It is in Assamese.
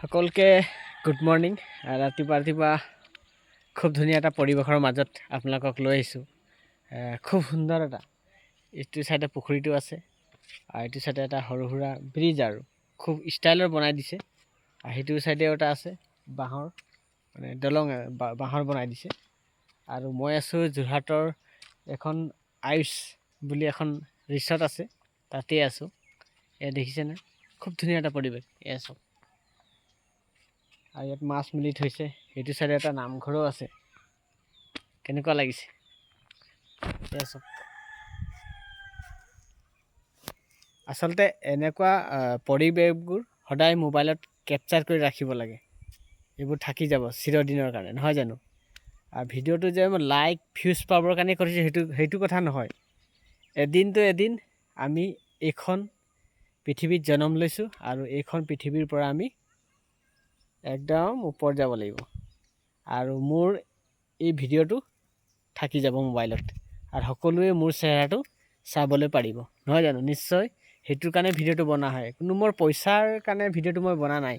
সকলকে গুড মৰ্ণিং। ৰাতিপুৱা খুব ধুনীয়া এটা পৰিৱেশৰ মাজত আপোনালোকক লৈ আহিছোঁ। খুব সুন্দৰ এটা, এইটো চাইডে পুখুৰীটো আছে আৰু এইটো চাইডে এটা সৰু সুৰা ব্ৰিজ আৰু খুব ষ্টাইলৰ বনাই দিছে। আৰু সেইটো চাইডেও এটা আছে বাঁহৰ, মানে দলং বাঁহৰ বনাই দিছে। আৰু মই আছোঁ যোৰহাটৰ এখন আয়ুষ বুলি এখন ৰিচৰ্ট আছে, তাতেই আছোঁ। এয়া দেখিছেনে, খুব ধুনীয়া এটা পৰিৱেশ। এয়া চাওক, আৰু ইয়াত মাছ মেলি থৈছে। সেইটো চাইডে এটা নামঘৰো আছে। কেনেকুৱা লাগিছে এয়া চাওক। আচলতে এনেকুৱা পৰিৱেশবোৰ সদায় মোবাইলত কেপচাৰ কৰি ৰাখিব লাগে। এইবোৰ থাকি যাব চিৰদিনৰ কাৰণে, নহয় জানো? আৰু ভিডিঅ'টো যে মই লাইক ভিউজ পাবৰ কাৰণে কৰিছোঁ, সেইটো কথা নহয়। এদিনতো এদিন আমি এইখন পৃথিৱীত জন্ম লৈছোঁ, আৰু এইখন পৃথিৱীৰ পৰা আমি একদম ওপৰত যাব লাগিব। আৰু মোৰ এই ভিডিঅ'টো থাকি যাব মোবাইলত, আৰু সকলোৱে মোৰ চেহেৰাটো চাবলৈ পাৰিব, নহয় জানো? নিশ্চয় সেইটোৰ কাৰণে ভিডিঅ'টো বনোৱা হয়। কোনো মোৰ পইচাৰ কাৰণে ভিডিঅ'টো মই বনা নাই।